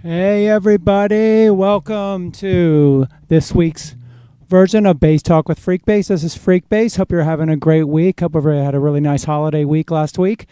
Hey everybody, welcome to this week's version of BASSTalk with Freekbass. This is Freekbass. Hope you're having a great week. Hope everybody had a really nice holiday week last week.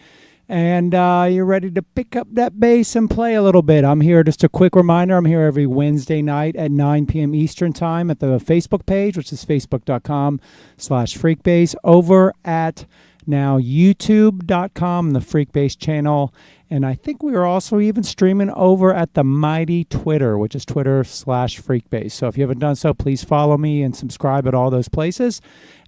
And you're ready to pick up that bass and play a little bit. I'm here, just a quick reminder, I'm here every Wednesday night at 9 p.m. Eastern Time at the Facebook page, which is facebook.com/Freekbass, over at now youtube.com, the Freekbass channel. And I think we are also even streaming over at the mighty Twitter, which is Twitter/Freekbass. So if you haven't done so, please follow me and subscribe at all those places.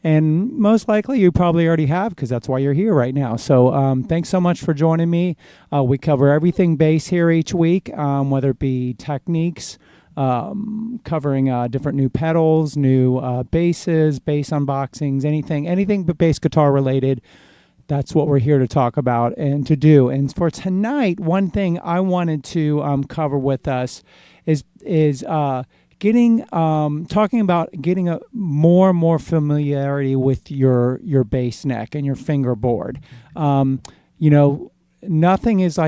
And most likely you probably already have, because that's why you're here right now. So thanks so much for joining me. We cover everything bass here each week, whether it be techniques, covering different new pedals, new basses, bass unboxings, anything but bass guitar related. That's what we're here to talk about and to do. And for tonight, one thing I wanted to cover with us is talking about getting a more and more familiarity with your bass neck and your fingerboard. Nothing is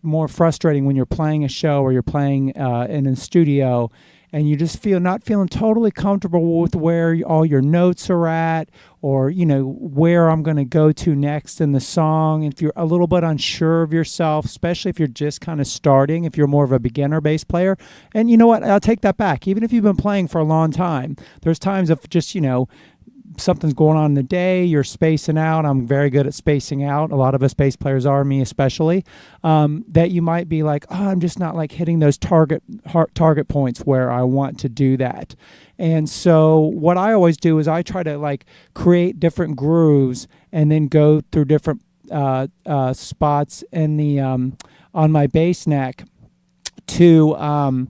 more frustrating when you're playing a show or you're playing in a studio and you just not feeling totally comfortable with where all your notes are at, or where I'm going to go to next in the song. If you're a little bit unsure of yourself, especially if you're just kind of starting, if you're more of a beginner bass player. And you know what? I'll take that back. Even if you've been playing for a long time, there's times of just something's going on in the day, you're spacing out. I'm very good at spacing out. A lot of us bass players are, me especially, that you might be like, oh, I'm just not like hitting those target points where I want to do that. And so what I always do is I try to like create different grooves and then go through different spots in the on my bass neck to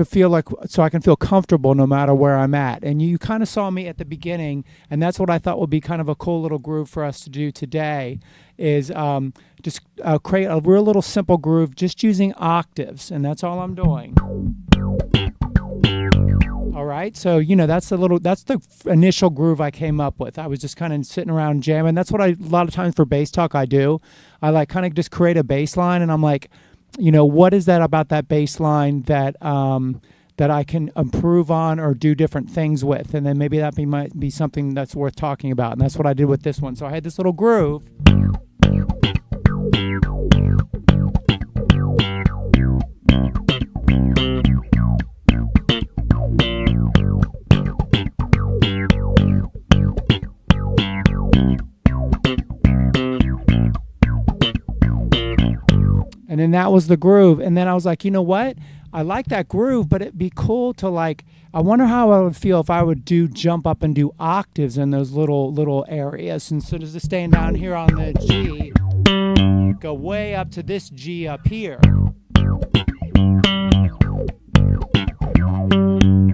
feel like, so I can feel comfortable no matter where I'm at. And you kind of saw me at the beginning, and that's what I thought would be kind of a cool little groove for us to do today, is just create a real little simple groove just using octaves, and that's all I'm doing. All right, so that's the initial groove I came up with. I was just kind of sitting around jamming. That's what a lot of times for BASSTalk I do. I like kind of just create a bass line, and I'm like, what is that about that bass line that I can improve on or do different things with? And then maybe that might be something that's worth talking about. And that's what I did with this one. So I had this little groove. And then that was the groove. And then I was like, you know what? I like that groove, but it'd be cool to I wonder how I would feel if I would jump up and do octaves in those little areas. Instead of just staying down here on the G, go way up to this G up here. And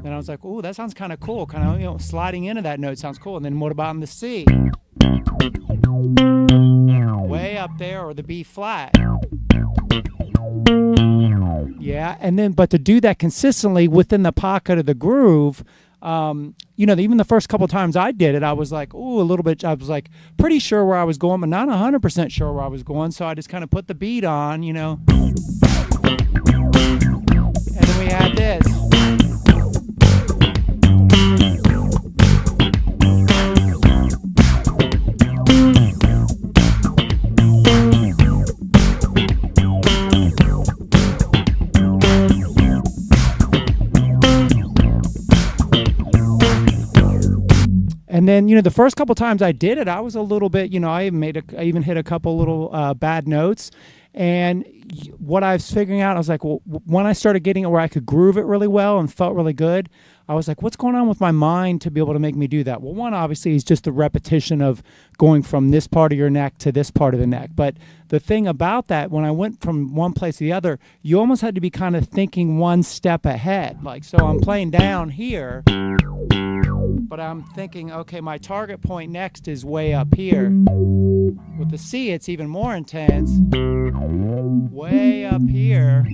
I was like, ooh, that sounds kind of cool. Kind of, sliding into that note sounds cool. And then what about in the C? Way up there, or the B flat. Yeah, and then, but to do that consistently within the pocket of the groove, even the first couple times I did it, I was like, ooh, a little bit, I was like pretty sure where I was going, but not 100% sure where I was going. So I just kind of put the beat on, and then we had this. And then, the first couple times I did it, I was a little bit, I even hit a couple little bad notes. And what I was figuring out, I was like, well, when I started getting it where I could groove it really well and felt really good, I was like, what's going on with my mind to be able to make me do that? Well, one, obviously, is just the repetition of going from this part of your neck to this part of the neck. But the thing about that, when I went from one place to the other, you almost had to be kind of thinking one step ahead. So I'm playing down here, but I'm thinking, okay, my target point next is way up here. With the C, it's even more intense. Way up here.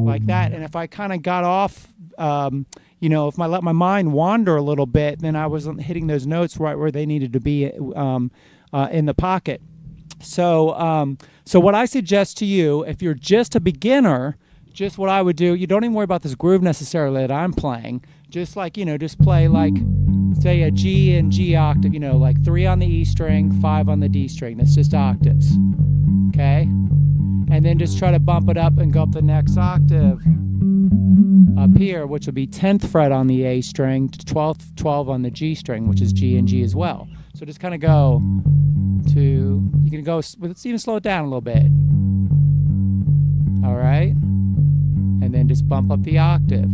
Like that. And if I kind of got off, if I let my mind wander a little bit, then I wasn't hitting those notes right where they needed to be in the pocket. So so what I suggest to you, if you're just a beginner, just what I would do, you don't even worry about this groove necessarily that I'm playing. Just like, just play like, say, a G and G octave, like 3 on the E string, 5 on the D string. That's just octaves, okay? And then just try to bump it up and go up the next octave up here, which will be 10th fret on the A string, 12 on the G string, which is G and G as well. So just kind of go to, you can go, let's even slow it down a little bit. All right? And then just bump up the octave.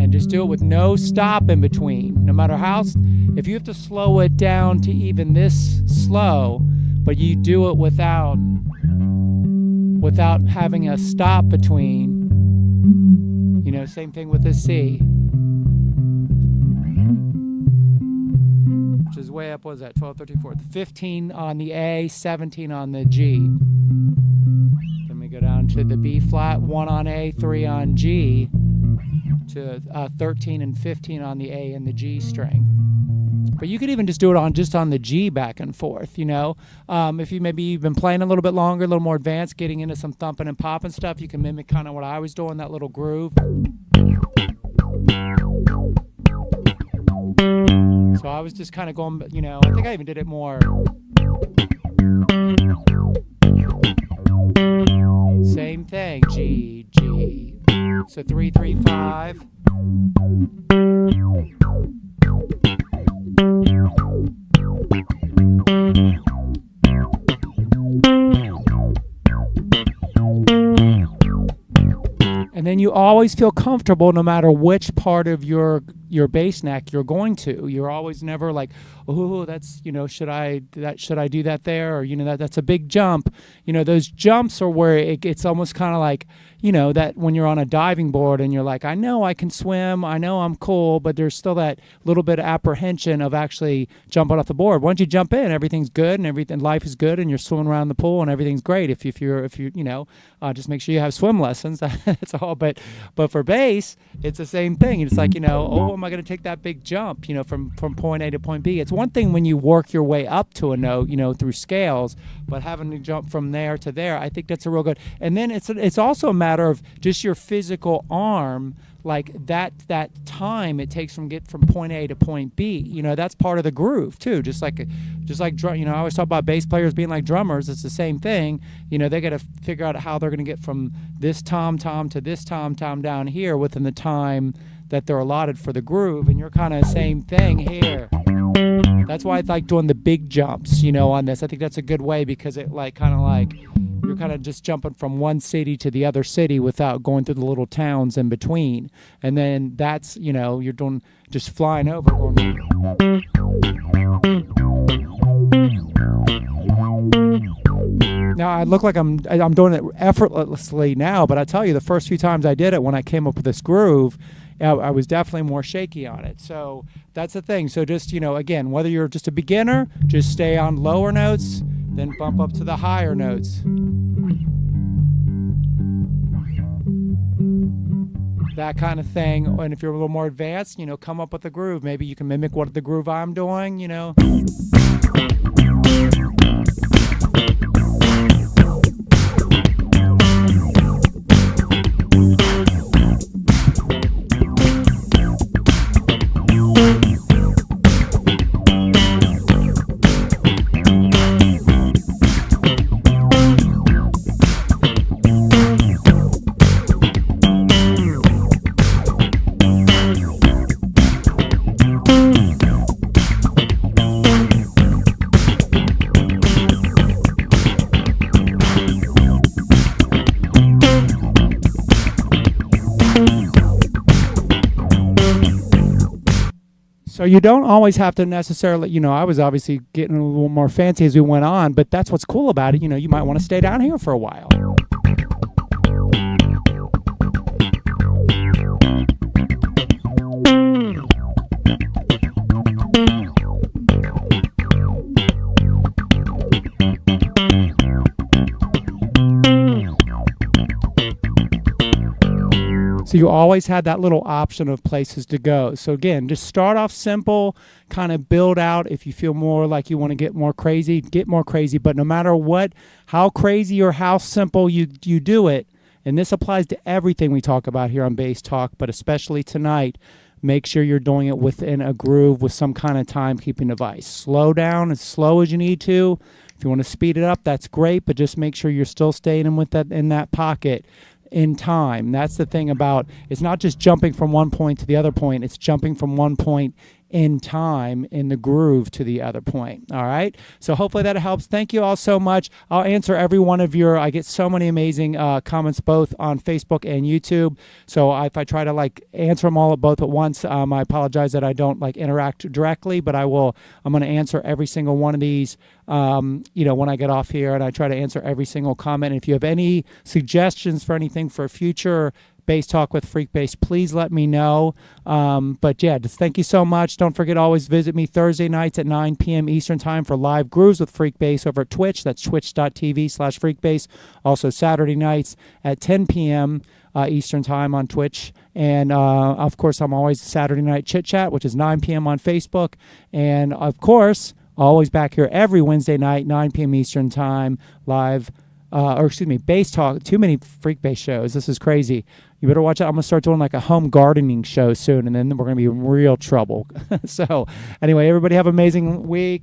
And just do it with no stop in between. No matter how, if you have to slow it down to even this slow, but you do it without having a stop between, same thing with the C. Which is way up, what is that, 12, 13, 14, 15 on the A, 17 on the G. Then we go down to the B flat, 1 on A, 3 on G, to 13 and 15 on the A and the G string. But you could even just do it just on the G back and forth, If you've been playing a little bit longer, a little more advanced, getting into some thumping and popping stuff, you can mimic kind of what I was doing, that little groove. So I was just kind of going, I think I even did it more. Same thing, G, G. So 3, 3, 5. And then you always feel comfortable no matter which part of your bass neck you're going to. You're always never like, oh, that's, should I do that there? Or, that's a big jump. Those jumps are where it's almost kind of like, that when you're on a diving board and you're like, I know I can swim, I know I'm cool, but there's still that little bit of apprehension of actually jumping off the board. Once you jump in, everything's good and everything, life is good, and you're swimming around the pool and everything's great. If you just make sure you have swim lessons. That's all. But for bass, it's the same thing. It's like, oh, am I going to take that big jump, from point A to point B? It's one thing when you work your way up to a note, through scales, but having to jump from there to there, I think that's a real good. And then it's also a matter of just your physical arm, like that time it takes from point A to point B. That's part of the groove too. Just like drum. I always talk about bass players being like drummers. It's the same thing. They got to figure out how they're going to get from this tom to this tom down here within the time that they're allotted for the groove. And you're kind of same thing here. That's why I like doing the big jumps, on this. I think that's a good way because it you're kind of just jumping from one city to the other city without going through the little towns in between. And then that's, you're doing just flying over. Now I look like I'm doing it effortlessly now, but I tell you, the first few times I did it, when I came up with this groove, I was definitely more shaky on it. So that's the thing. So just, again, whether you're just a beginner, just stay on lower notes, then bump up to the higher notes. That kind of thing. And if you're a little more advanced, come up with a groove. Maybe you can mimic what the groove I'm doing, So you don't always have to necessarily, I was obviously getting a little more fancy as we went on, but that's what's cool about it. You might want to stay down here for a while. So you always had that little option of places to go. So again, just start off simple, kind of build out. If you feel more like you want to get more crazy, get more crazy. But no matter what, how crazy or how simple you do it, and this applies to everything we talk about here on Bass Talk, but especially tonight, make sure you're doing it within a groove with some kind of timekeeping device. Slow down as slow as you need to. If you want to speed it up, that's great, but just make sure you're still staying in that pocket in time. That's the thing about, it's not just jumping from one point to the other point, it's jumping from one point in time in the groove to the other point. All right, so hopefully that helps. Thank you all so much. I'll answer every one of your, I get so many amazing comments both on Facebook and YouTube, so if I try to like answer them all both at once, I apologize that I don't like interact directly, but I'm going to answer every single one of these when I get off here, and I try to answer every single comment. And if you have any suggestions for anything for future Bass Talk with Freekbass, please let me know. But yeah, just thank you so much. Don't forget to always visit me Thursday nights at 9 p.m. Eastern Time for live grooves with Freekbass over at Twitch. That's twitch.tv/Freekbass. Also Saturday nights at 10 p.m. Eastern Time on Twitch. And of course, I'm always Saturday Night Chit Chat, which is 9 p.m. on Facebook. And of course, always back here every Wednesday night, 9 p.m. Eastern Time, live. Bass Talk. Too many Freekbass shows. This is crazy. You better watch out. I'm going to start doing like a home gardening show soon, and then we're going to be in real trouble. So anyway, everybody have an amazing week.